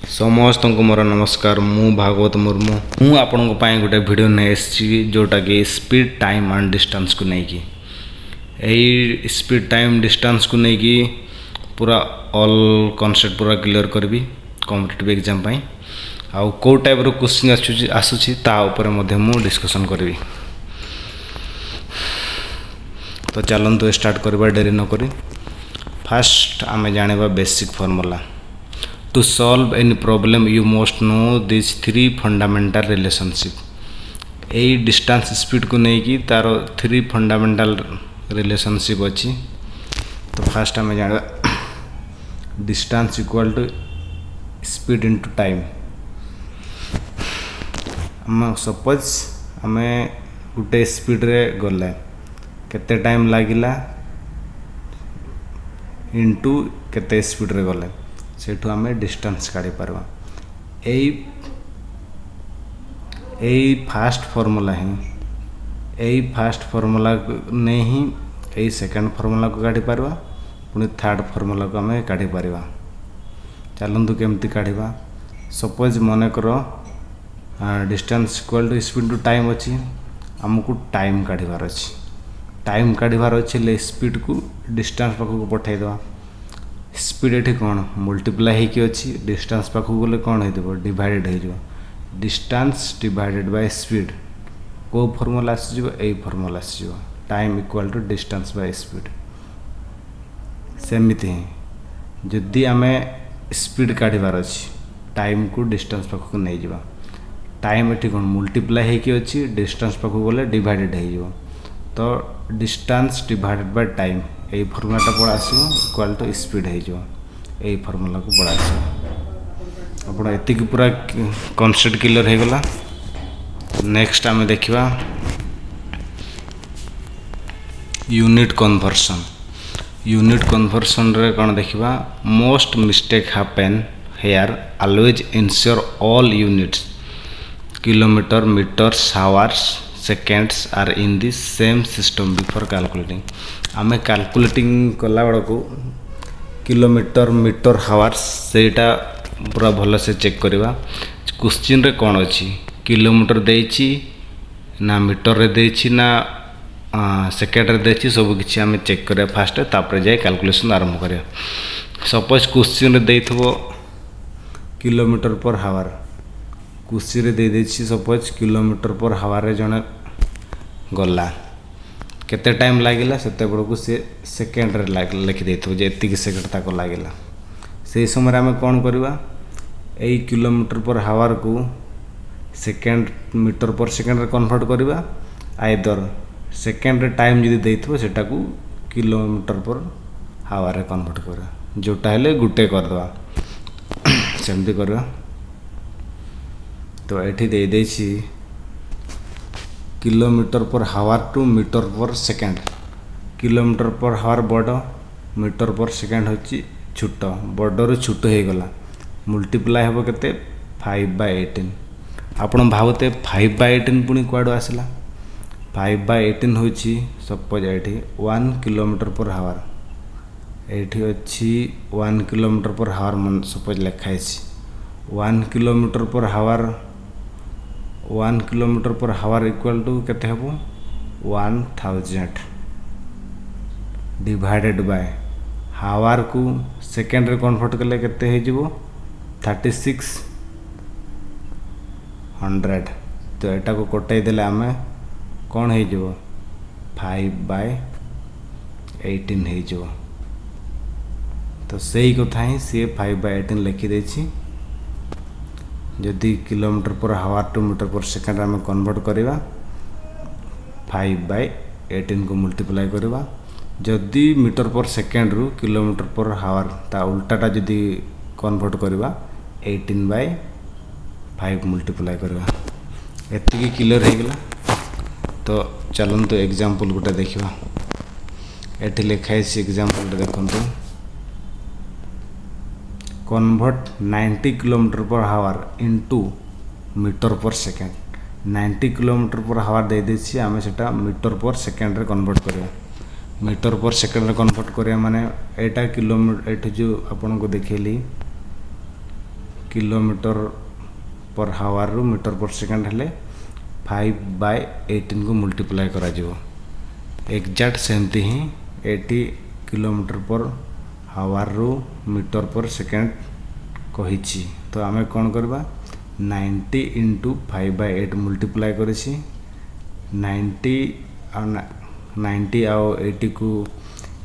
समस्त को मोर नमस्कार। मु भागवत मुर्मू हूँ आपण गोटे वीडियो नहीं जोटा कि स्पीड टाइम एंड डिस्टेंस को लेकिन यही स्पीड टाइम डिस्टेंस को लेकिन पूरा ऑल कॉन्सेप्ट पूरा क्लियर करी कॉम्पिटिटिव एग्जाम पाई आउ को टाइप रो क्वेश्चन आसूची ता ऊपर मध्य मु डिस्कशन करी। तो चलतु स्टार्ट करवा डेरी न करी। फास्ट आमे जानिबा basic formula. To solve any problem you must know these three fundamental relationship। यही डिस्टेंस स्पीड को लेकिन तार थ्री फंडामेंटल रिलेशनशिप अच्छी। तो फास्ट आम जाना distance equal to speed into time. आम सपोज आम गोटे स्पीड रे गले केते टाइम लागिला इनटू केते स्पीड रे गले सेठू आम डिस्टेंस काढ़ी पारवा। यही फास्ट फॉर्मूला ही यही फास्ट फॉर्मूला ने ही यही सेकंड फॉर्मूला को काढ़ी पारवा पुणी थर्ड फॉर्मूला को आम काढ़ी पारवा। चलतु केमती काढ़ा। सपोज मन कर distance equal to speed to time अच्छी आमको टाइम काढ़ार अच्छी। टाइम काढ़ार अच्छे स्पीड को डिस्टेंस पाखक पठाईदेवा। स्पीड ये कौन मल्टीप्लाई होगी अच्छी डिस्टेंस पाखक गले कौन हो डिवाइडेड हो डिस्टेंस डिवाइडेड बाय स्पीड। को फॉर्मूला आसीजो ए फॉर्मूला आसीजो time equal to distance by speed. सेमिति ही जदि आम स्पीड काढ़ार अच्छी टाइम को डिस्टेंस पाखक नहीं जावा। टाइम ये कौन मल्टीप्लाई होगी अच्छी डिस्टेंस पाखक गले डिवाइडेड हो तो डिस्टेंस डिवाइडेड बाय टाइम यही फॉर्मूलाटा पड़ा आसो इक्वल टू स्पीड हो यही फॉर्मूला को पड़ा आस। आप एति पूरा कॉन्सेप्ट क्लियर हो गला। नेक्स्ट आम देखा यूनिट कन्वर्सन। यूनिट कन्वर्सन रे कौन देखा most mistake happen here always ensure all units kilometre metres hours seconds are in this same system before calculating. आमे कैलकुलेटिंग कला बड़को किलोमीटर मीटर हावर्स सेटा पूरा भल से चेक करवा। क्वेश्चन रे कौन अच्छी किलोमीटर देछि ना मीटर रे देछि ना सेकेंड रे देछि सब किछि आमे चेक करवा फास्ट तापर जाय कैलकुलेशन आरंभ करवा। सपोज क्वेश्चन रे देइथबो किलोमीटर पर हावर क्वेश्चन रे दे देछि सपोज किलोमीटर पर हावर रे जने गला केते टाइम लागिला सेते बड़को से सेकेंड रे लिखि देथो जे एतिक सेकेंड ताको लागिला। से समय आम कौन करवा एई किलोमीटर पर हावर को सेकेंड मीटर पर सेकेंड रे कन्वर्ट करवा। आइदर सेकेंड रे टाइम जदि देथो सेटा को किलोमीटर पर हावर रे कन्वर्ट करवा जोटा हेले गुटे करदवा सेमती करवा। तो एठी दे देछि kilometre per hour to metre पर सेकेंड। किलोमीटर पर हावर बड़ मीटर पर सेकेंड होची छोट बड़रू छोट हो गला मल्टीप्लाई हम के 5/18। आपड़ भावते 5/18 पुणी कुआड़ आसला 5/18 होची सपोज ये 1 किलोमीटर पर हावर ये अच्छी 1 किलोमीटर पर हावर सपोज लिखाई 1 kilometre per hour 1 kilometre per hour equal to केते हबो 1000 डिवाइडेड बाय हावर को सेकेंड रे कन्वर्ट कले केते हे जिवो 3600। तो एटा को कटाई देले आमे कौन हे जिवो 5/18 हे जिवो। तो सही कथा ही सी 5/18 लिखि देछि। जदि kilometre per hour to metre पर सेकेंड आम कन्वर्ट करवा 5/18 को मल्टीप्लाई करवा। जदि मीटर पर सेकेंड रु किलोमीटर पर हावर ता उल्टाटा जदि कन्वर्ट करवा 18/5 मल्टीप्लाई करवा। एतिकी क्लियर हो गला। तो चलतु एग्जांपल गोटे देखा एठी लिखाई एग्जांपल देखंतु कन्वर्ट 90 किलोमीटर पर हावर इनटू मीटर पर सेकेंड। 90 किलोमीटर पर हावर दे देछि आमे सेटा मीटर पर सेकेंड रे कन्वर्ट करवा। मीटर पर सेकेंड रे कन्वर्ट करवा माने एटा किलोमीटर एठी जो आपन को देखेली किलोमीटर पर हावर रु मीटर पर सेकेंड हेले 5/18 को मल्टीप्लाई करा जिवो एग्जैक्ट सेमती ही 80 किलोमीटर पर हावर रु मीटर पर सेकेंड कही तो आमे कौन करबा 90 इंटू 5/8 मल्टीप्लाई करेछि 90 आउ 80 को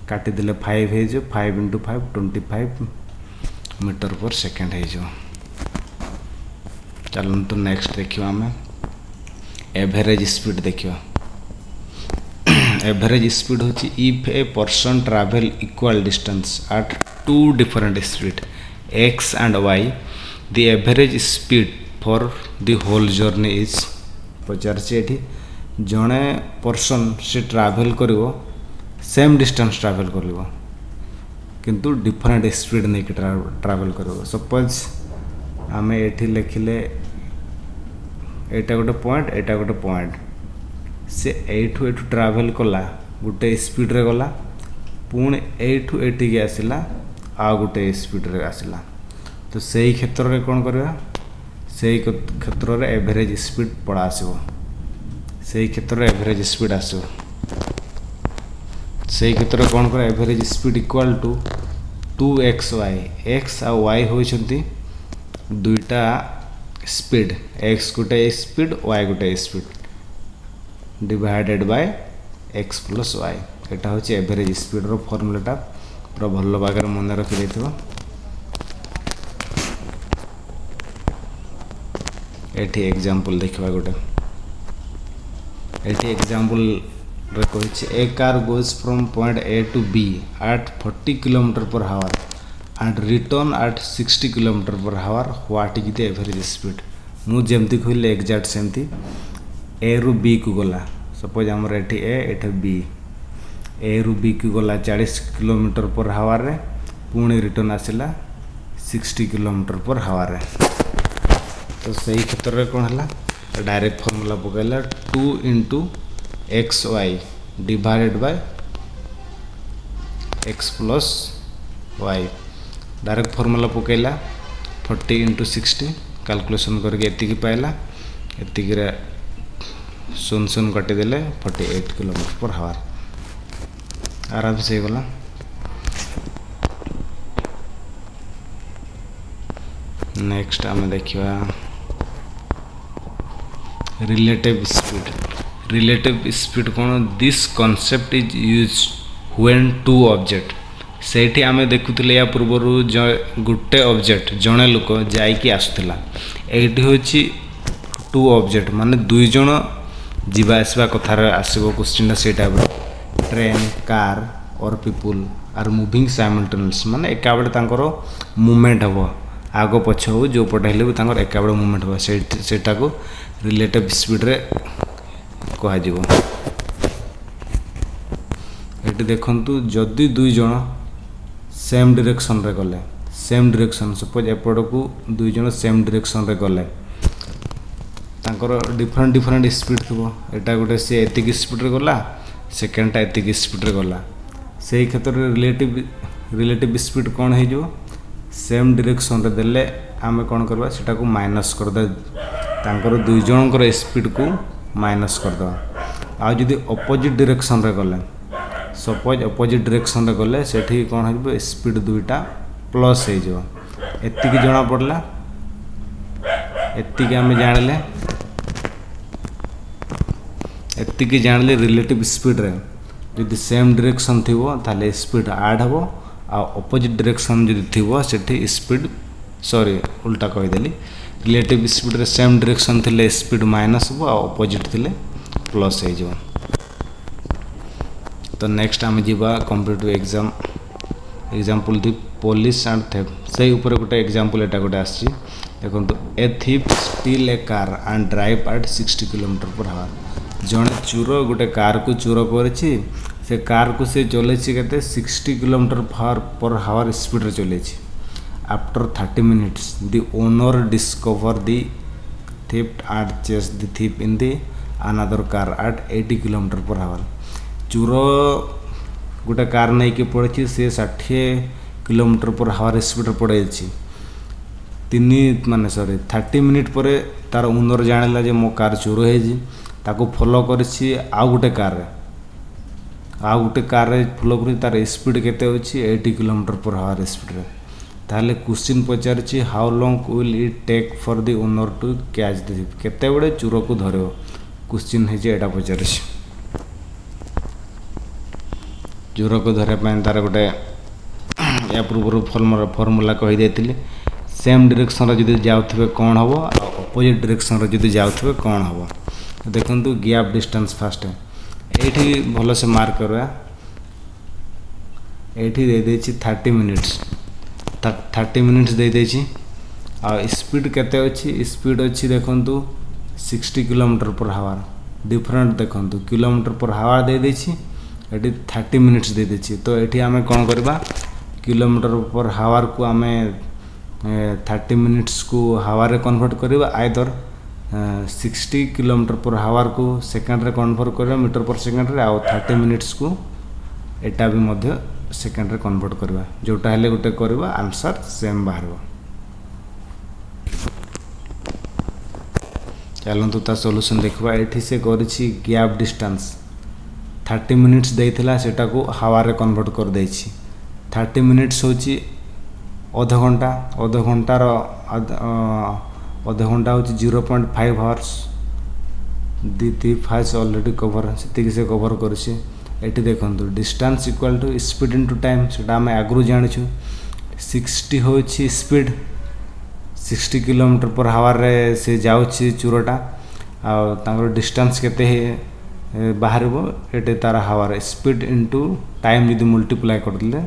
काटी देले 5 हे जो 5 इंटू 5 25 मीटर पर सेकेंड है जो चलन तो नेक्स्ट देखियो आमे एवरेज स्पीड देखियो एवरेज स्पीड होची if a person travel equal distance at two different speed x and y the average speed for the whole journey is पचारछि एठी जणे पर्सन से ट्रैवल करिवो सेम डिस्टेंस ट्रैवल करिवो किंतु different speed नै कि travel करिवो suppose आमे एठी लिखिले एटा गोटे पॉइंट से एठू एठू ट्रैवल कला गोटे स्पीड रे गला पुणी एठू एठी के आसिला आ गोटे स्पीड रे आसिला तो सही क्षेत्र रे कौन करबा सही क्षेत्र रे एवरेज स्पीड पड़ा आसीबो सही क्षेत्र रे एवरेज स्पीड आसीबो सही क्षेत्र रे कौन कर average speed equal to 2xy x आ y होइछंती दुईटा स्पीड x गोटे स्पीड y गोटे speed divided by x plus y एटा होची एवरेज स्पीड रो फार्मूलाटा पूरा भल भाग मन रखी देथिबो एठी एग्जांपल देखिबा गोटे एठी एग्जांपल रे कहिछि a car goes from point A to B at 40 kilometre per hour and return at 60 kilometre per hour what is the average speed मु जेमती कहले एग्जैक्ट सेमती ए रु बी को गला सपोज हमर एठी ए एठी बी ए रु बी को गला 40 किलोमीटर पर हावर रे पुणी रिटर्न आसिला 60 किलोमीटर पर हावर रे तो सही क्षेत्र रे कोन हला डायरेक्ट फार्मूला पकैला 2 into xy divided by x plus y direct formula पकैला 40 इंटू 60 कैलकुलेशन करके एतिकी पाइला एतिकी रे सुन सुन काटी देले 48 किलोमीटर पर हावर आराम से गला नेक्स्ट आमे देखिबा रिलेटिव स्पीड कौन this concept is used when two object सेठी आमे देखुतिले या पूर्वरु गुटे ऑब्जेक्ट जणे लोक जाईकी आसुतला एठी होची टू ऑब्जेक्ट माने दुई जण जीवा आसबा कथार आसीबो क्वेश्चन से टाइप ट्रेन कार और पीपल आर मूविंग साइमल्टेनियस माने एका बेले तांकर मूवमेंट हबो आगो पछ हो जो पटे हेले तांकर एका बेले मूवमेंट हबो सेटा को रिलेटिव स्पीड रे कहा जीवो एटी देखंतु जदी दुई जण सेम डायरेक्शन रे गले सेम डायरेक्शन सपोज एपड को दुई जण सेम डायरेक्शन रे गले तांकर डिफरेंट स्पीड थबो एटा गोटे से एतिक स्पीड रे गला सेकेंड टा एतिक स्पीड रे गला सेही क्षेत्र रे रिलेटिव स्पीड कोन हे जो सेम डायरेक्शन रे देले आमे कोन करबा सेटा को माइनस कर दे तांकर दुई जनकर स्पीड को माइनस कर दो आ जदि अपोजिट डायरेक्शन रे गले सपोज अपोजिट डायरेक्शन रे गले सेठी कोन हेबो स्पीड दुईटा प्लस हे जो एतिकी जणा पड़ला एतिकी आमे जानले एतिकी जानले रिलेटिव स्पीड रे जदि सेम डायरेक्शन थिवो ताले स्पीड ऐड हबो आ अपोजिट डायरेक्शन जदि थिवो सेठी स्पीड सॉरी उल्टा कहि देली रिलेटिव स्पीड रे सेम डायरेक्शन थिले स्पीड माइनस हो आ अपोजिट थिले प्लस हे जो तो नेक्स्ट आम जीवा competitive example the police and theft से ऊपर गोटे एग्जांपल एटा गोटे आसी देखो ए thief steel A car and drive eight 60 kilometre per हावर जड़े चोर गोटे कार को चोर करिछि से कार को से चले के 60 किलोमीटर पर हावर स्पीड रे चले after 30 minutes the owner discover the theft and chase the thief in the another car at 80 kilometre per hour चोर गोटे कार नहीं कि पड़े से 60 किलोमीटर पर हावर स्पीड पड़े तीन माने सॉरी 30 मिनिट पर तार ओनर जानिला जे मो कार चोर है ताको फॉलो करिछि आ गोटे कार फॉलो कर तार स्पीड केते होछि 80 km/h स्पीड रे ताले क्वेश्चन पचारछि how long will it take for the owner to catch the thief केते बडे चोर को धरियो क्वेश्चन है जे एटा पचारछि चोर को धरे पाइन तार गोटे या पूर्व फॉर्मूला कहि देथिले सेम डायरेक्शन रे जदि जाउथबे कोन हबो अपोजिट डायरेक्शन रे जदि जाउथबे कोन हबो देखंतु गैप डिस्टेंस फास्ट एठी भलो से मार्क करवा एठी दे देछि 30 मिनिट्स 30 मिनिट्स दे देछि आ स्पीड केते अछि स्पीड अछि देखंतु 60 km/h डिफरेंट देखंतु km/h दे देछि एठी 30 मिनिट्स दे देछि तो एठी हमें कोन करबा km/h को हमें 30 मिनिट्स को हावर रे कन्वर्ट करबा आइदर 60 km/h को सेकंड रे कन्वर्ट करबा मीटर पर सेकंड रे आ 30 मिनिट्स को एटा भी मध्य सेकंड रे कन्वर्ट करबा जोटा हेले गुटे करबा आंसर सेम बाहरबो चलंतु ता सॉल्यूशन देखबा एठी से करछि गैप डिस्टेंस 30 मिनिट्स देइथिला सेटा को हावर रे कन्वर्ट कर दैछि 30 मिनिट्स होछि आधा घंटा रो आधा घंटा होछि 0.5 आवर्स दी फाइस ऑलरेडी कवर सेति से कवर करछि एठी देखंतु distance equal to speed into time सेटा हम आगरु जानिछु 60 होछि स्पीड 60 km/h रे से जाउछि चुरोटा आ तांगर डिस्टेंस केते हे बाहरबो एटे तार हावर स्पीड इनटू टाइम यदि मल्टीप्लाई करदिले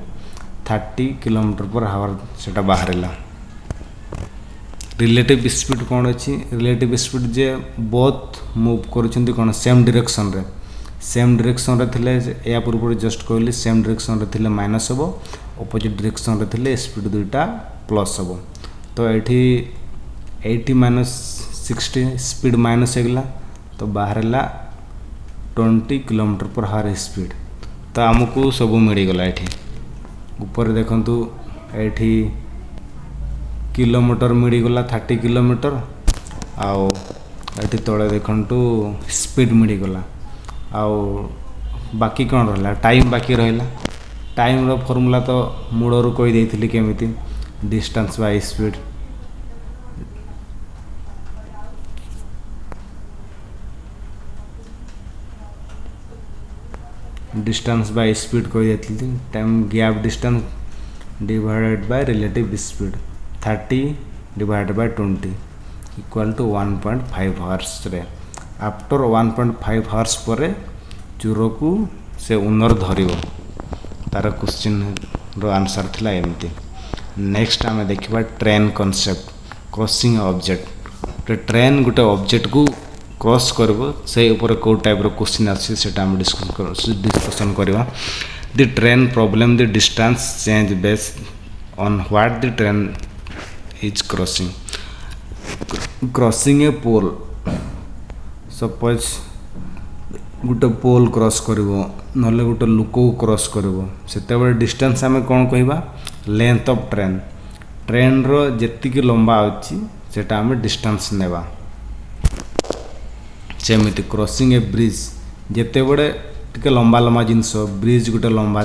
30 km/h सेटा बाहरला रिलेटिव स्पीड कोन अछि रिलेटिव स्पीड जे बोथ मूव करछन्ती कोन सेम डायरेक्शन रे थिले या पूर्व जस्ट कहली सेम डायरेक्शन रे थिले माइनस हबो अपोजिट डायरेक्शन रे थिले स्पीड दुटा प्लस हबो तो एठी 80 - 60 स्पीड माइनस हेगला तो बाहरला 20 km/h स्पीड तो हमकु सब मिली गला एठी ऊपर देखंतु एठी किलोमीटर मिली गला 30 किलोमीटर आउ एठी तळे देखंतु स्पीड मिली गला आउ बाकी कोन रहला टाइम बाकी रहला टाइम रो फार्मूला तो मूळरू कहि देथिली केमिति distance by speed distance by speed कहि देथिली time gap distance divided by relative speed 30 divided by 20 equal to 1.5 hours रे आफ्टर 1.5 आवर्स पर चोर को से ओनर धरिबो तार क्वेश्चन रो आंसर थिला एमती नेक्स्ट आमे देखिबा train concept crossing object train गुटे ऑब्जेक्ट को क्रॉस करबो से ऊपर को टाइप रो क्वेश्चन आछि सेटा हम डिस्कशन करबा the train problem the distance change based on what the train is crossing a pole suppose गुटे पोल क्रॉस करबो नले गुटे लुक को क्रॉस करबो सेते बडे डिस्टेंस हमें कोन कहबा लेंथ ऑफ ट्रेन रो जेतिकी लंबा अछि सेटा हमें डिस्टेंस नेबा सेमिति क्रॉसिंग ए ब्रिज जेते बडे टिके लंबा जिंस ब्रिज गुटे लंबा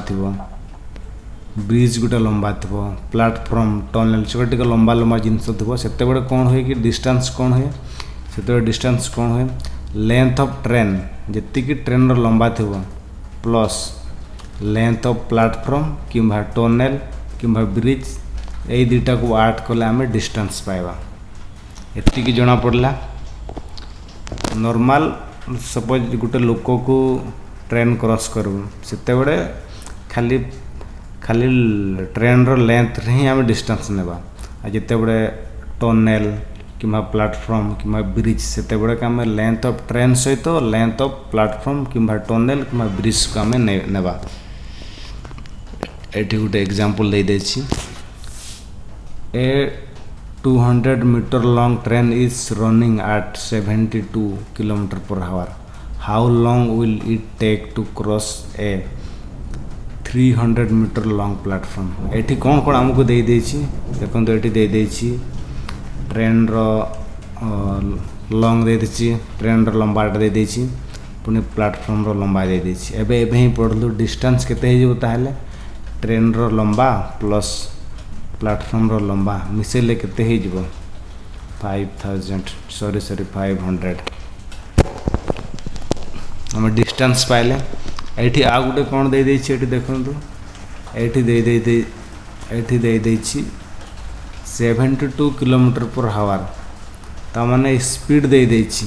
थिबो प्लेटफॉर्म टनल से टिके लंबा जिंस थिबो सेते बडे कोन होय कि डिस्टेंस कोन होय सेते बडे डिस्टेंस कोन होय लेंथ ऑफ ट्रेन जेतिकी ट्रेन रो लंबा थिबो प्लस लेंथ ऑफ प्लेटफॉर्म किंबा टनल किंबा ब्रिज ए दुटा को ऐड कले हमें डिस्टेंस पाइबा एतिकी जणा पड़ला नॉर्मल सपोज गुटे लोक को ट्रेन क्रॉस करबो सेते बडे खाली ट्रेन रो लेंथ रे ही हमें डिस्टेंस नेबा आ जेते बडे टनल किंबा प्लेटफॉर्म किंबा ब्रिज सेते बडे हम लेंथ ऑफ ट्रेन सहित लेंथ ऑफ प्लेटफॉर्म किंबा टनल किंबा ब्रिज को हमें नेबा एठी गुटे एग्जांपल दे देछि a 200 metre long train is running at 72 km/h how long will it take to cross a 300 metre long platform एठी कोन हमको दे देछि देखंतो एठी दे देछि ट्रेन रो लॉन्ग दे देछि ट्रेन रो लंबाटा दे देछि पुनी प्लेटफॉर्म रो लंबा दे देछि एबे ही पढ़लु डिस्टेंस केते हे जबो ताहले ट्रेन रो लंबा प्लस प्लेटफॉर्म रो लंबा मिसेले केते हे जबो 500 हम डिस्टेंस पाइले एठी आ गुटे कोन दे देछि एठी देखंतु एठी दे देछि 72 किलोमीटर पर हावर ता माने स्पीड दे देछि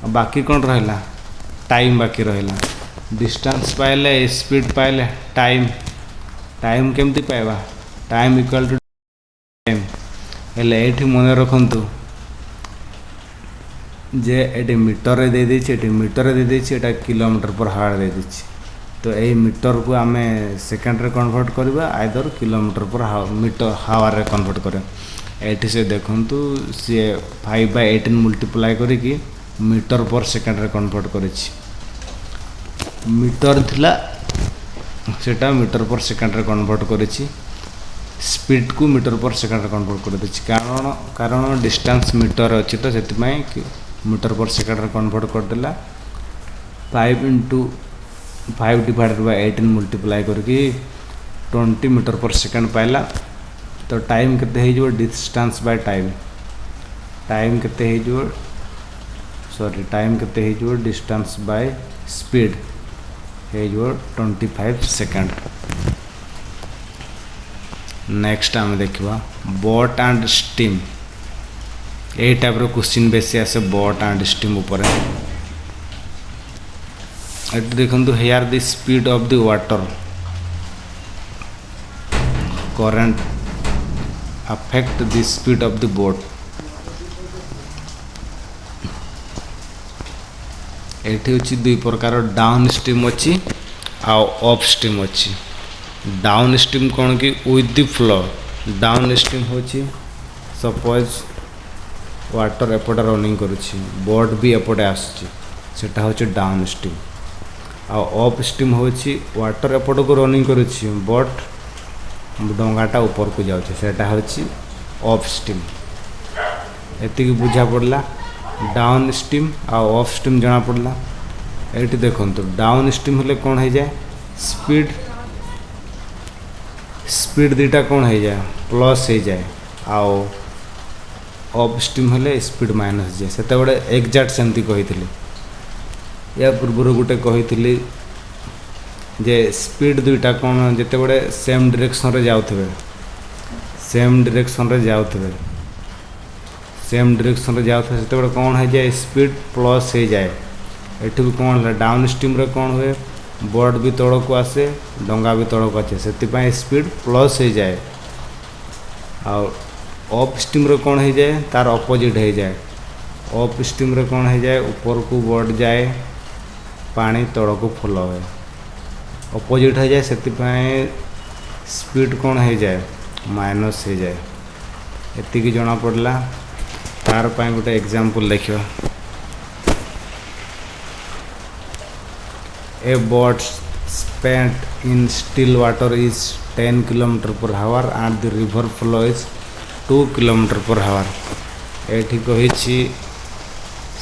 बाकी कोन रहला टाइम बाकी रहला डिस्टेंस पाइले स्पीड पाइले टाइम केमती पाइबा टाइम इक्वल टू टाइम हेले एठी मने रखंतु जे एटी मीटर रे दे देछि एटी मीटर रे दे देछि एटा किलोमीटर पर हावर दे देछि तो ए मीटर को आमे सेकंड रे कन्वर्ट करबा आइदर किलोमीटर पर मीटर हावर रे कन्वर्ट करे एठी से देखंतु से 5/18 मल्टीप्लाई करी कि मीटर पर सेकंड रे कन्वर्ट करिछि मीटर थिला सेटा मीटर पर सेकंड रे कन्वर्ट करिछि स्पीड को मीटर पर सेकंड रे कन्वर्ट कर देछि कारण डिस्टेंस मीटर अछि तो सेति में कि मीटर पर सेकंड रे कन्वर्ट कर देला 5 * 5/18 मल्टीप्लाई करके 20 मीटर पर सेकंड पाइला तो टाइम केते हे जो डिस्टेंस बाय टाइम केते हे जो डिस्टेंस बाय स्पीड हे जो 25 सेकंड नेक्स्ट आम देखा बोट एंड स्टीम यही टाइप रो क्वेश्चन बेसी आसे बोट एंड स्टीम ऊपर देखंतु here the speed of the water current affect the speed of the boat एठी अछि दुई प्रकार डाउन स्ट्रीम अछि आ अप स्ट्रीम अछि डाउन स्ट्रीम कौन कि with the flow down stream होची सपोज वाटर एपटे रनिंग करुछि बोट भी एपटे आसछि सेटा होची डाउन स्ट्रीम आ अप स्ट्रीम होची वाटर एपटे को रनिंग करुछि बोट डंगाटा ऊपर को जाउछि सेटा होची अप स्ट्रीम एति की बुझा पड़ला डाउन स्ट्रीम आ अप स्ट्रीम जाना पड़ला एठी देखंतु डाउन स्ट्रीम हले कोन हे जाय स्पीड दीटा कौन हो जाए प्लस हो जाए आओ अप स्ट्रीम हेले स्पीड माइनस जाए से बड़े एक्जाक्ट सेमती कही या पूर्व गोटे कही जे स्पीड दुईटा कौन जिते बड़े सेम डायरेक्शन रे जाउथबे सेम डायरेक्शन रे जाउथबे से बड़े कौन हो जाए स्पीड प्लस हो जाए एठी भी कौन है डाउन स्ट्रीम रे कौन हुए बोट भी तौड़ को आसे डंगा भी तौड़ को आसे से स्पीड प्लस हो जाए और अप स्ट्रीम रे कौन हो जाए तार अपोजिट हो जाए अप स्ट्रीम रे कौन हो जाए ऊपर को बोट जाए पानी तौड़ को फ्लो है अपोजिट हो जाए से स्पीड कौन हो जाए माइनस हो जाए एति जना पड़ला तार पाई गोटे एग्जांपल देखियो A boat spent in still water is 10 km per hour and the river flow is 2 km per hour. एठी कहिछि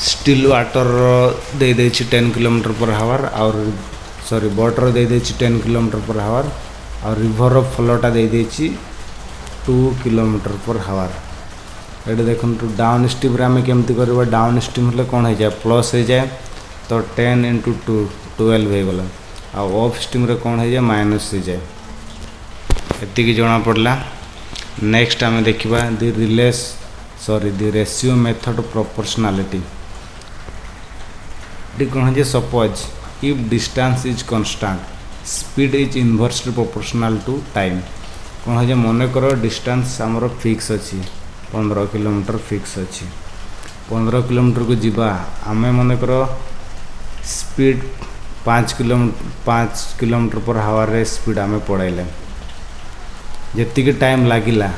स्टिल वाटर दे देछि 10 km per hour और सॉरी वाटर दे देछि 10 km per hour और रिवर फ्लोटा दे देछि 2 km per hour. एठी देखन तो down stream रे हम केमति करबा डाउन स्ट्रीम ले कोन हो जाए प्लस हो जाए तो 10 * 2 12 हो गला आ अप स्ट्रीम रे कौन हो जाए माइनस हो जाए एति जना पड़ला नेक्स्ट आम देखा द रेशियो मेथड प्रोपोर्शनलिटी कौन है suppose if distance is constant speed is inversely proportional to time कौन है मन कर डिस्टेंस आमर फिक्स अच्छी 15 किलोमीटर फिक्स अच्छी 15 किलोमीटर को जीवा आम मन कर स्पीड 5 किलोमीटर पर हावर रे स्पीड आमे पड़ाइले जी टाइम लगिला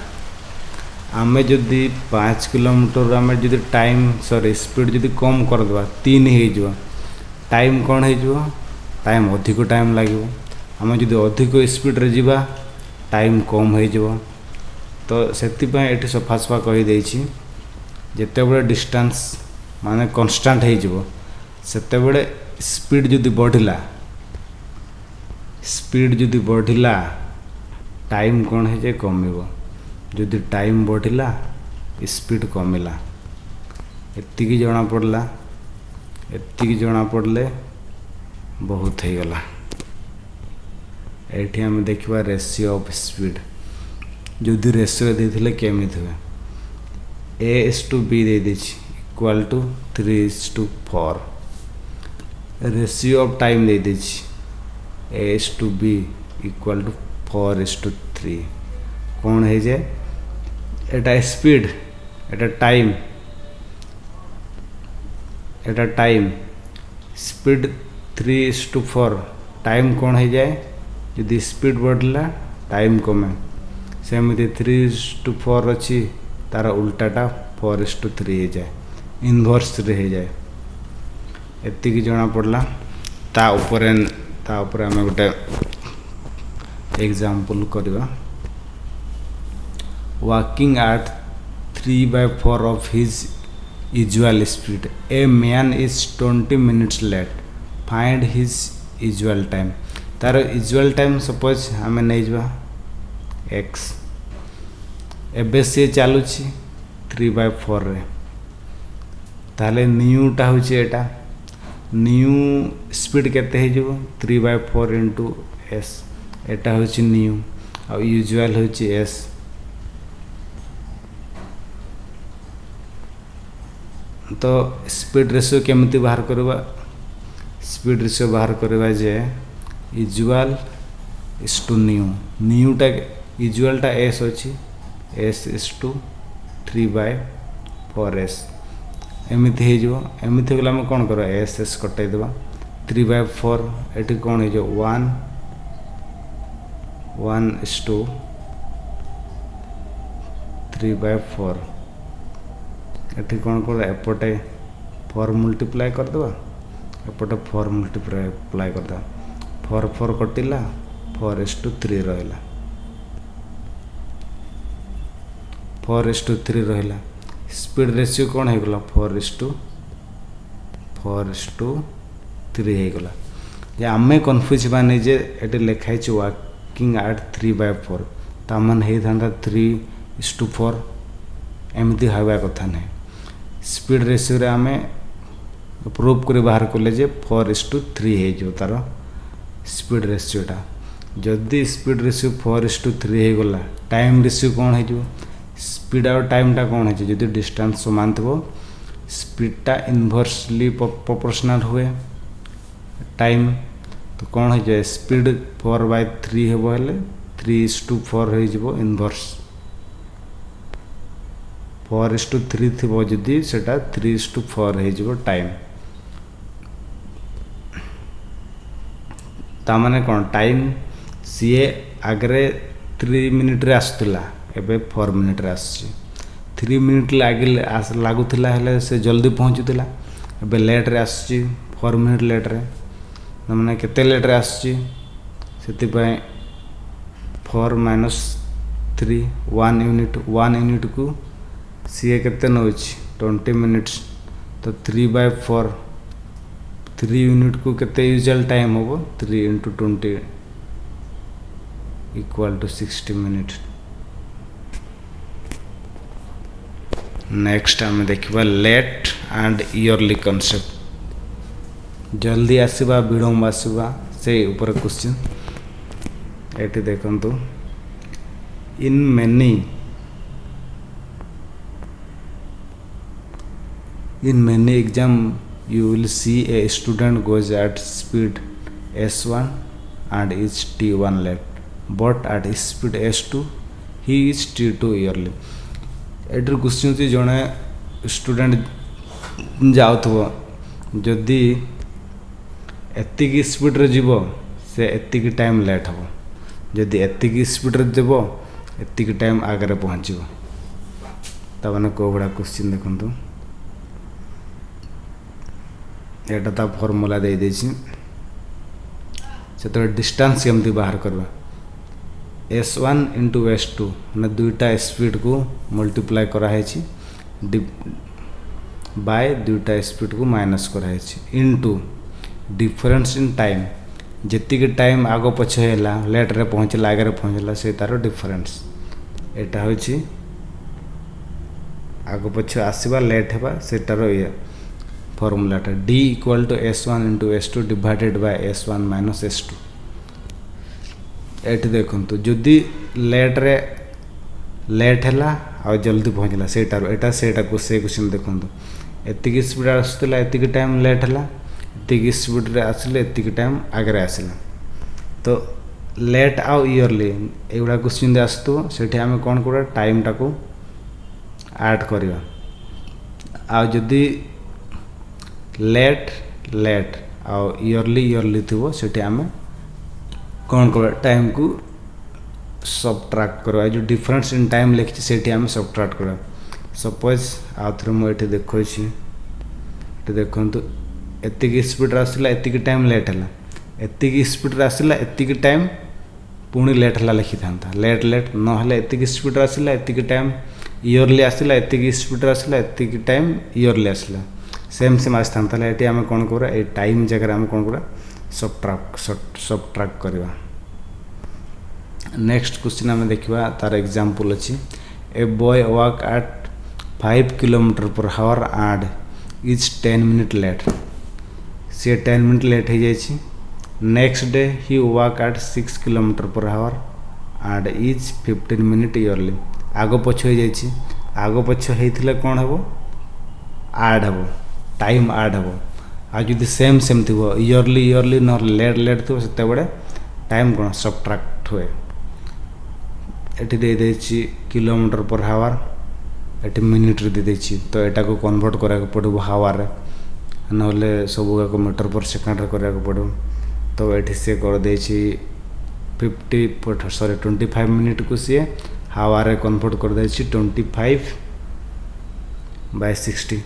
आमे जदि 5 किलोमीटर आमे जदि टाइम सॉरी स्पीड जदि कम करदेवा 3 हो टाइम कौन हो टाइम अधिक टाइम लगे आमे जदि अधिक स्पीड रे जीवा टाइम कम हो तो से सफा सफा कही ଯେତେବେଳେ ଡିଷ୍ଟାନ୍ସ ମାନେ କନଷ୍ଟାଣ୍ଟ ହେଇଯିବ ସେତେବେଳେ ସ୍ପିଡ୍ ଯଦି ବଢ଼ିଲା ଟାଇମ୍ କ'ଣ ହେଇଯାଏ କମିବ, ଯଦି ଟାଇମ୍ ବଢ଼ିଲା ସ୍ପିଡ୍ କମିଲା। ଏତିକି ଜଣାପଡ଼ିଲେ ବହୁତ ହେଇଗଲା। ଏଇଠି ଆମେ ଦେଖିବା ରେସିଓ ଅଫ୍ ସ୍ପିଡ୍। ଯଦି ରେସିଓ ଦେଇଥିଲେ କେମିତି ହୁଏ, A/B ଦେଇଦେଇଛି equal to 3:4। Ratio of time ଦେଇଦେଇଛି A/B ଇକ୍ୱାଲ୍ ଟୁ 4:3। କ'ଣ ହେଇଯାଏ, ଏଟା ସ୍ପିଡ୍ ଏଟା ଟାଇମ୍ ସ୍ପିଡ୍ 3:4 ଟାଇମ୍ କ'ଣ ହେଇଯାଏ, ଯଦି ସ୍ପିଡ୍ ବଢ଼ିଲା ଟାଇମ୍ କମେ। ସେମିତି 3:4 ଅଛି ତାର ଉଲ୍ଟାଟା 4:3 ହେଇଯାଏ, ଇନଭର୍ସରେ ହେଇଯାଏ। ଏତିକି ଜଣାପଡ଼ିଲା। ତା ଉପରେ ଆମେ ଗୋଟେ ଏକ୍ଜାମ୍ପଲ୍ କରିବା। Walking at 3/4 of his usual speed, a man is 20 minutes late, find his usual time। तार यूजुअल टाइम सपोज आम नहीं जा x, एबे सी चलुची 3/4 रे, ताले न्यूटा हूँ एटा न्यू स्पीड केते हो 3/4 इंटू s, एटा हूँ न्यू आ यूजुअल हूँ s। तो स्पीड रेशियो केमती बाहर करवा, स्पीड रेशियो बाहर करवा जे यूजुअल इज टू न्यूटा यूजुअलटा s अच्छी s इज टू 3/4s एमती एमती गला आम कौन कर s कटईदेवा 3/4 ये कौन हो 1:3/4 ये कौन कर एपटे 4 मल्टीप्लाई करदे एपटे 4 मल्टीप्लाई करदे 4 कटिला 4:3 रहा 4:3 रहा। स्पीड रेशियो कौन हो गला 4:3 होगला। जे आम कन्फ्यूज बानी जे ये लिखाई वाकिंग एट 3/4 तामान होता 3:4 एमती हवा कथा नहीं। स्पीड रेशियो आम प्रूफ कर बाहर कले 4:3 हो तार स्पीड रेशियोटा। जदि स्पीड रेशियो 4:3 होगला टाइम रेशियो कौन हो स्पीड और टाइमटा कौन हो, जदि डिस्टेंस समान थो स्पीडटा इनवर्सली प्रोपोर्शनल हुए टाइम, तो कौन हो जाए स्पीड 4/3 हे 3:4 हो इनवर्स 4:3 थी जदि सेटा 3:4 हो टाइम। तामाने कौन टाइम सीए आगरे 3 मिनिट रे आसुला एबे 4 मिनिट रे आसुची। 3 मिनिट लगुला से जल्दी पहुँचुला एबे लेट रे आसुची 4 मिनिट लेट रे, मैंने केते लेट रे आसुची से 4 - 3 1 यूनिट को सीए केते नौची 20 मिनिट्स, तो 3/4 3 यूनिट को केते यूजुअल टाइम हो 3 × 20 = 60 मिनिट। नेक्स्ट आम देखा लेट एंड इयरली कॉन्सेप्ट। जल्दी आसवा विलम्ब आसवा से ऊपर क्वेश्चन ये देखंतु। इन many exam you will see a student goes at speed s1 and is t1 late, but at speed s2 he is t2 early। एटर क्वेश्चन से जड़े स्टूडेंट जाऊथबो जदि एतिकी स्पीड रे जीवो से एतिकी टाइम लेट हो, जदि एतिकी स्पीड रे जीवो एतिकी टाइम आगे पहुँचो। तमाने को बड़ा क्वेश्चन देखंतु, एटा ता फॉर्मूला दे देछि से तो डिस्टेंस केमती बाहर करबा s1 × s2 मैंने दुईटा स्पीड को मल्टीप्लाई कराई बाय दुईटा स्पीड को माइनस कराई इनटू डिफरेंस इन टाइम जेतिक टाइम आग पछ है लेट रे पहुँचला आगे पहुँचला से तार डिफरेंस एटा होची आग पछ आसवा लेट है सेटार ये फॉर्मूलाटा d equal to s1 into s2 divided by s1 minus s2 एटी देखंतु जदि लेट है आ जल्दी पहुँचला सेटार एटा सेटा को से क्वेश्चन देखंतु एतिक स्पीड आसुतला एतिक टाइम लेट है एतिक स्पीड रे आसले एतिक टाइम आगे आसला तो लेट आउ इयरली एगुड़ा क्वेश्चन दे आसतु सेठी आमे कोन कोडा टाइम टाको ऐड करिवा आ जदि लेट आ इयरली थी से आम कौन कर टाइम को सबट्रैक्ट करवा जो डिफरेंस इन टाइम लिखी से आम सबट्रैक्ट करवा सपोज आउ थे मुझे देखो देखु एतिक स्पीड आसला एतिक टाइम लेट है एतिक स्पीड आसला एतिक टाइम पुणी लेट है लिखि था लेट ना एतिक स्पीड आसला एतिक टाइम इयरली आसला एतिक स्पीड आसला एतिक टाइम इयरली आसला सेम आसता ये आम कौन करा ये टाइम जगह आम कौन करा सबट्रैक्ट करवा नेक्स्ट क्वेश्चन आम देखा तार एग्जांपल अच्छी a boy walk at 5 kilometre per hour and is 10 minute late सी 10 मिनट लेट हो जाए next day he walk at 6 kilometre per hour and is 15 minute early आग पछ हो जाए आग पछ होता कौन हम ऐड हम टाइम ऐड हम आ जो सेम थी इयरली न लेट थो से टाइम कौन सबट्रैक्ट हुए ये दे किलोमीटर पर हावर ये मिनिट रे दे तो यहाँ को कन्वर्ट करा पड़ो हावर ना सब गाक मीटर पर सेकेंड करा पड़ो तो ये सी कर 25 मिनिट को सी हावर कन्वर्ट कर 25 बाय 60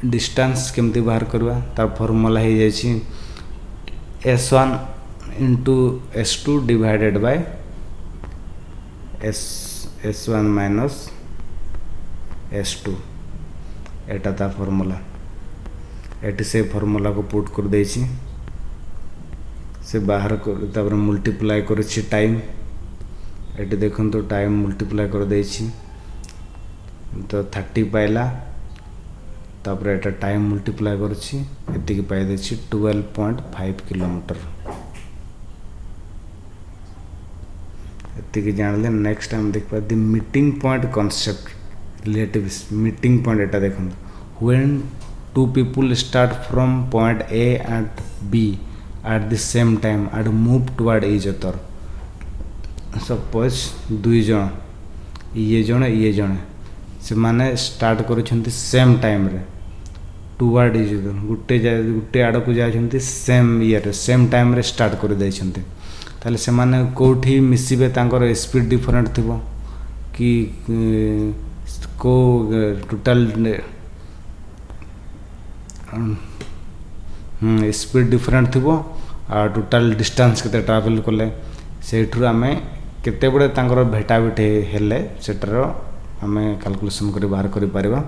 डिस्टेंस केमती बाहर करवा तार फॉर्मूला हो जाए s1 into s2 divided by s1 minus s2 एटा तार फॉर्मूला एटी से फॉर्मूला को पुट कर दे से बाहर कर मल्टीप्लाई कर टाइम ये देखो तो टाइम मल्टीप्लाई कर दे तो 30 पाइला तापर एटा टाइम मल्टीप्लाई करछि एतिकी पाई दे 12.5 किलोमीटर एतिकी जानले नेक्स्ट टाइम देखबा the meeting point concept relative meeting point एटा देखन when two people start from point A and B at the same time and move toward each other suppose दुई जन ये जन से माने स्टार्ट कर सेम टाइम रे टुवर्ड ईच अदर गोटे आड़ को जाती सेम ईयर सेम टाइम रे स्टार्ट कर देइछन्ते ताले से माने कोठी मिसिबे तांकर स्पीड डिफरेंट थिबो कि को टोटल स्पीड डिफरेंट थिबो आ टोटल डिस्टेंस केते ट्रैवल कले सेठुर आमे केते बड़े तांकर भेटा भेटे हेले सेटर आमे कैलकुलेशन करी बाहर करि परबा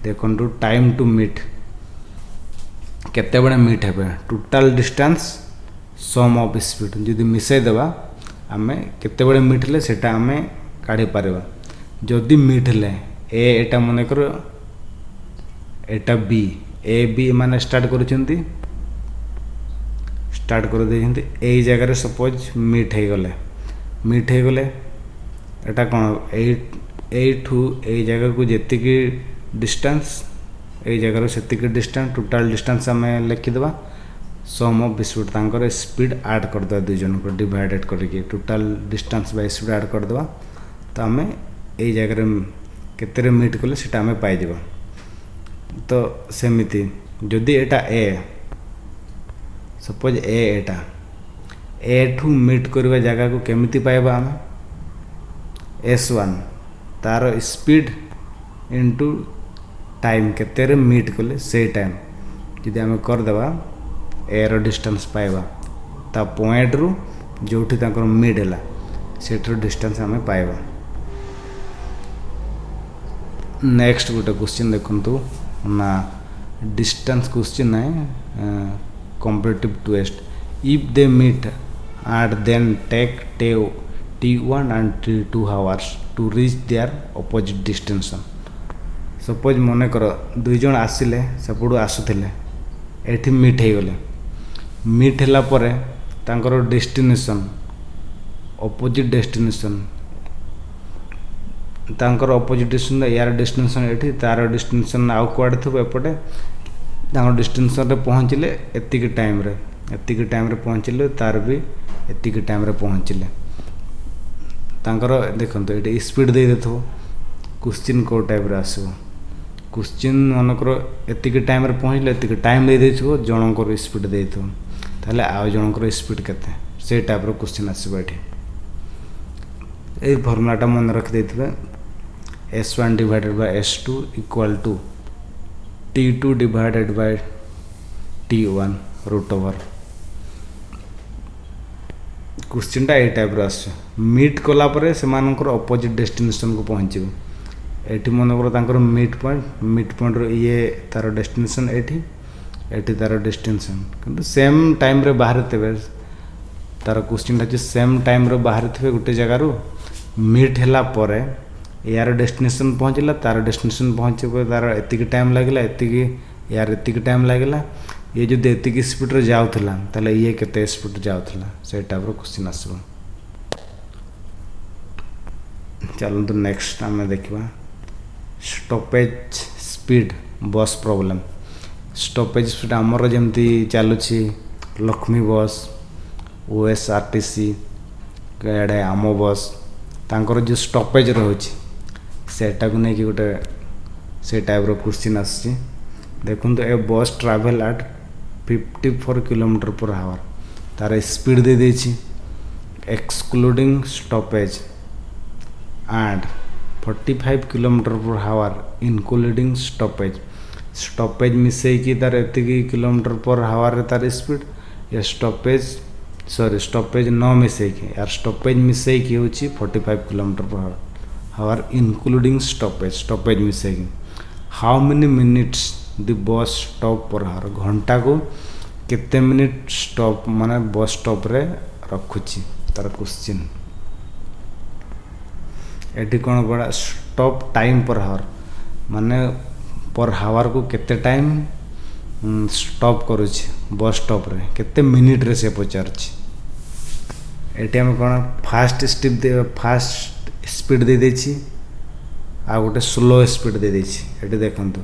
देखंतु टाइम टू मीट केते बड़े मीट हेबे total distance sum of speed जदि मिसई देबा आमे केते बड़े मीट ले सेटा आमे काढी परबा जदि मीट ले ए एटा मने करो एटा बी ए बी माने स्टार्ट करूछंती स्टार्ट कर देछंती ए जगह रे सपोज मीट हे गले एटा कोन ए ठू ए जगह को जेति की डिस्टेंस ए जगह रो सेति की डिस्टेंस टोटल डिस्टेंस हमें लिखि देबा सम ऑफ स्पीड तांकर स्पीड ऐड कर दे दुई जन को डिवाइडेड करके total distance by speed add कर देबा तो हमें ए जगह रे केते रे मीट कले सेटा हमें पाई देबा तो सेमिति जदि एटा ए सपोज एटा ए ठू मीट करवा जगह को केमिति पाइबा हम s1 तार स्पीड इंटू टाइम केते रे मीट कले से टाइम जदि आम करदेबा ए रो डिस्टेंस पाइबा ता पॉइंट रु जोठी तांकर मीट हैला सेठर डिस्टेंस आम पाइबा नेक्स्ट गोटे क्वेश्चन देखु ना डिस्टेंस क्वेश्चन है competitive test if they meet and then take T1 and T2 hours to reach their opposite destination. Suppose मन कर दुई जन आसिले सेपटू आसुले एठी मीट हो गले मीट होला परे तांकर डेस्टिनेशन अपोजिट डेस्टिनेशन तांकर अपोजिट डेस्टिनेशन यार डेस्टिनेशन एठी तार डेस्टिनेशन आउ कुआडे थबो एपटे तांकर डेस्टिनेशन रे पहुँचले एतिक टाइम रे पहुँचले तार भी एतिक टाइम रे पहुँचले तांकर देखंतु एटी स्पीड दे देथो क्वेश्चन को टाइप रे आसो क्वेश्चन मनकर एतिक टाइम रे पहुँचले एतिक टाइम दे देथो जनकर स्पीड दे देथो ताले आ जनकर स्पीड केते से टाइप रो क्वेश्चन आसो एठी ए फॉर्मूलाटा मन रख देथिबे S1 divided by S2 equal to T2 divided by T1 root over question टा ए टाइप रो आसे मीट कला परे से मानकर अपोजिट डेस्टिनेशन को पहुँचबे एठी मनकर तांकर मीट पॉइंट रो ये तार डेस्टिनेशन एठी तार डेस्टिनेशन किंतु सेम टाइम रे बाहर थेबे तार क्वेश्चन टा सेम टाइम रे बाहर थेबे गुटे जगह रो मीट हैला परे यार डेस्टिनेशन पहुँचला तार डेस्टिनेशन पहुँचे तार एतिक टाइम लागला एतिक यार एतिक टाइम लागला ये जो एतिक स्पीड रे जाउथला ताले ये केते स्पीड जाउथला से टाइप रो क्वेश्चन आसबो चलंतु नेक्स्ट आमे देखिबा स्टॉपेज स्पीड बस प्रॉब्लम स्टॉपेज स्पीड हमर जेमती चालुछि लक्ष्मी बस OSRTC केडे आमो बस तांकर जो स्टॉपेज रहउछि सेटा को नै कि गोटे से टाइप रो क्वेश्चन आछि देखुन तो a bus travel at 54 kilometre per hour तार स्पीड दे देछि excluding stoppage and 45 kilometre per hour including stoppage मिसई की तार एतिकी किलोमीटर पर आवर तार स्पीड या स्टॉपेज न मिसई की यार स्टॉपेज मिसई की होछि 45 kilometre per hour including stoppage मिसई की how many minutes the bus stop per hour घंटा को केते मिनिट स्टॉप माने बस स्टॉप रे रखुछि तार क्वेश्चन एटी कोन बड़ा स्टॉप टाइम पर आवर माने पर आवर को केते टाइम स्टॉप करूछि बस स्टॉप रे केते मिनिट रे से पचारछि एटी हम कोन फास्ट स्पीड दे देछि आ गोटे स्लो स्पीड दे देछि एटी देखंतु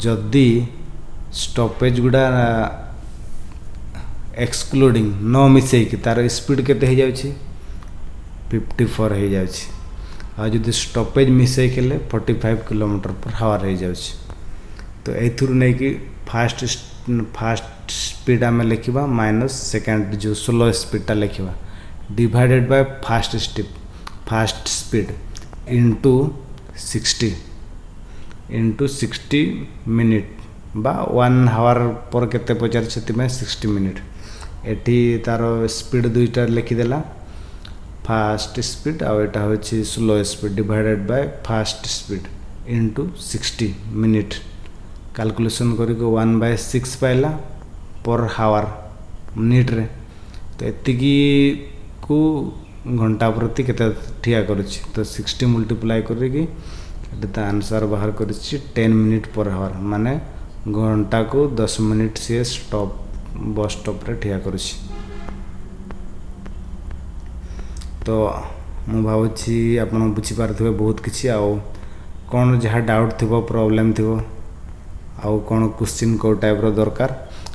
जदि स्टॉपेज गुडा एक्सक्लूडिंग न मिसई कि तार स्पीड केते हो जाउछि 54 हो जाउछि आ जदि स्टॉपेज मिसई केले 45 किलोमीटर पर आवर हो जाउछि तो एथुर नै कि फास्ट स्पीड आमे लिखिबा माइनस सेकंड जो स्लो स्पीड ता लिखिबा divided by fast speed into 60 minute बा 1 आवर पर केते पचार छति में 60 मिनिट एठी तार स्पीड दुईटा लिखि देला फास्ट स्पीड आ एटा होछि slow speed divided by fast speed into 60 minute calculation करी को 1/6 पाइला पर आवर मिनिट रे तो एतिकी को घंटा प्रति केते ठिया करूछि तो 60 मल्टीप्लाई करी कि एटा आंसर बाहर करूछि 10 मिनिट पर आवर माने घंटा को 10 मिनिट से बस स्टॉप रे ठिया करूछि तो मु भावछि आपण बुझी पारथबे बहुत किछि आ कोन जहा डाउट थिबो प्रॉब्लम थिबो आ कोन क्वेश्चन को टाइप रो दरकार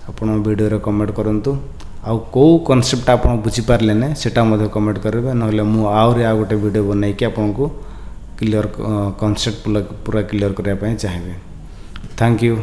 आपण वीडियो रे कमेंट करंतु आ को कांसेप्ट आपण बुझी पारले ने सेटा मध्ये कमेंट करबे नहले मु आउरी आ गोटे वीडियो बनाई कि आपण को क्लियर कांसेप्ट पूरा क्लियर करबा पय चाहिबे थैंक यू।